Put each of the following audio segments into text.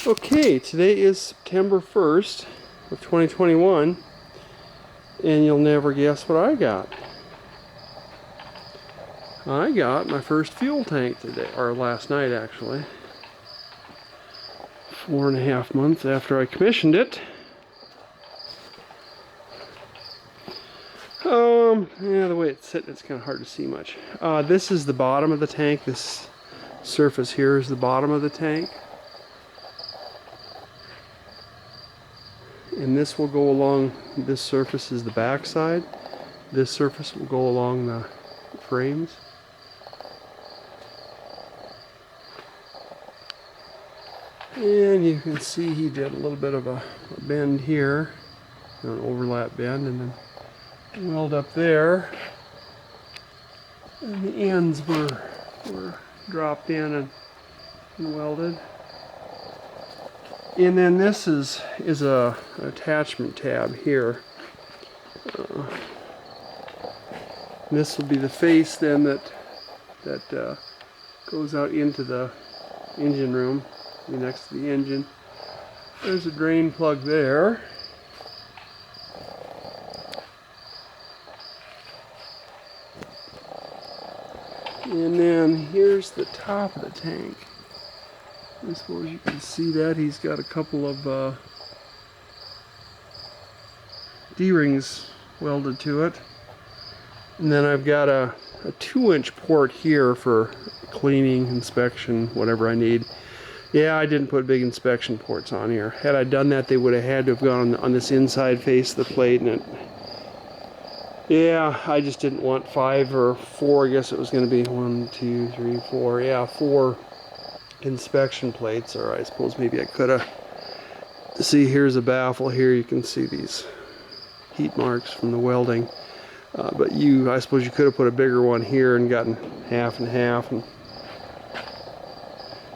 Okay, today is September 1st of 2021, and you'll never guess what I got. I got my first fuel tank today, or last night actually. 4.5 months after I commissioned it. Yeah, the way it's sitting, it's kind of hard to see much. This is the bottom of the tank. This surface here is the bottom of the tank. And this will go along, this surface is the back side. This surface will go along the frames. And you can see he did a little bit of a bend here, an overlap bend, and then weld up there. And the ends were dropped in and welded. And then this is an attachment tab here. This will be the face then that goes out into the engine room, next to the engine. There's a drain plug there. And then here's the top of the tank. I suppose you can see that he's got a couple of D-rings welded to it. And then I've got a 2-inch port here for cleaning, inspection, whatever I need. Yeah, I didn't put big inspection ports on here. Had I done that, they would have had to have gone on this inside face of the plate, and yeah, I just didn't want 5 or 4. I guess it was going to be 1, 2, 3, 4. Yeah, 4 inspection plates, or I suppose maybe I could have. See, here's a baffle here. You can see these heat marks from the welding. But I suppose you could have put a bigger one here and gotten half and half, and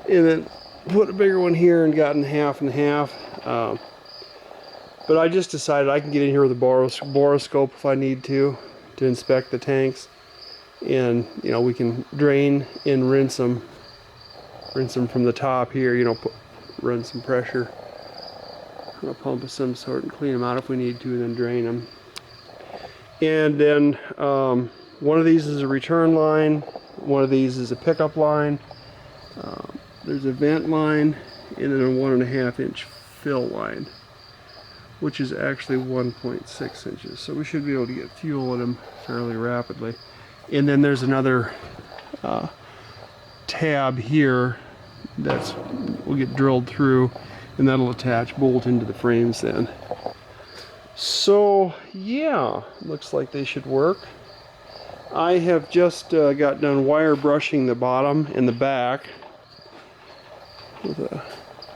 then put a bigger one here and gotten half and half. But I just decided I can get in here with a borescope if I need to inspect the tanks, and we can drain and rinse them from the top here. Run some pressure on a pump of some sort and clean them out if we need to, and then drain them. And then one of these is a return line, one of these is a pickup line. There's a vent line, and then a 1.5-inch fill line, which is actually 1.6 inches. So we should be able to get fuel in them fairly rapidly. And then there's another tab here will get drilled through, and that'll bolt into the frames then. So yeah, looks like they should work. I have just got done wire brushing the bottom and the back with a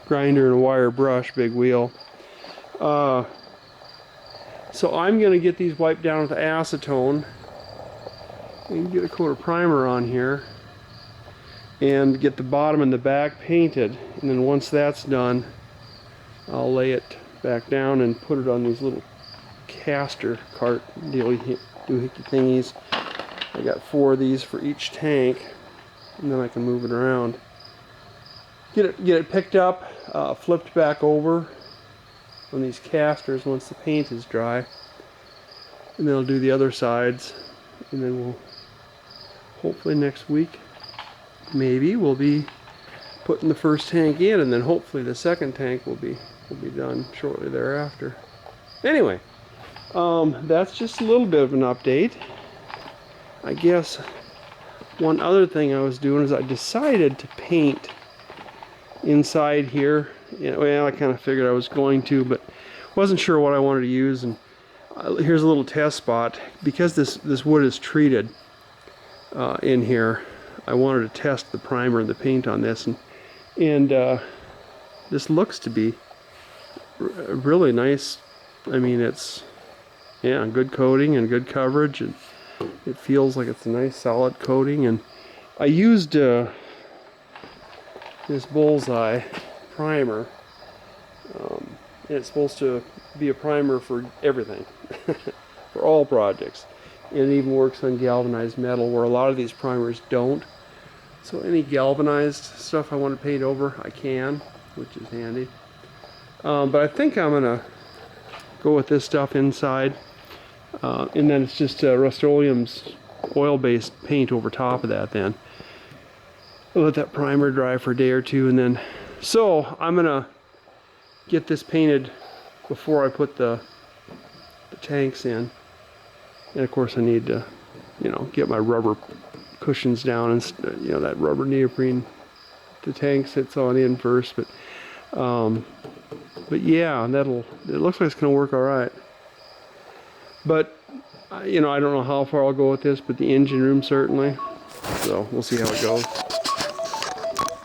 grinder and a wire brush, big wheel. So I'm going to get these wiped down with acetone and get a coat of primer on here and get the bottom and the back painted. And then once that's done, I'll lay it back down and put it on these little caster cart doohickey thingies. I got 4 of these for each tank, and then I can move it around. Get it picked up, flipped back over on these casters once the paint is dry, and then I'll do the other sides, and then we'll hopefully next week maybe we'll be putting the first tank in, and then hopefully the second tank will be done shortly thereafter. Anyway, that's just a little bit of an update. I guess one other thing I was doing is I decided to paint inside here. Well, I kind of figured I was going to, but wasn't sure what I wanted to use. And here's a little test spot. Because this wood is treated in here, I wanted to test the primer and the paint on this, and this looks to be really nice. I mean, it's good coating and good coverage, and it feels like it's a nice solid coating. And I used this Bullseye primer, and it's supposed to be a primer for everything, for all projects. And it even works on galvanized metal, where a lot of these primers don't. So any galvanized stuff I want to paint over, I can. which is handy. But I think I'm gonna go with this stuff inside, and then it's just Rust-Oleum's oil-based paint over top of that. Then I'll let that primer dry for a day or two, and then so I'm gonna get this painted before I put the tanks in. And of course I need to, you know, get my rubber cushions down and, you know, that rubber neoprene the tank sits on in first. But yeah, it looks like it's gonna work all right. But you know, I don't know how far I'll go with this, but the engine room certainly. So we'll see how it goes.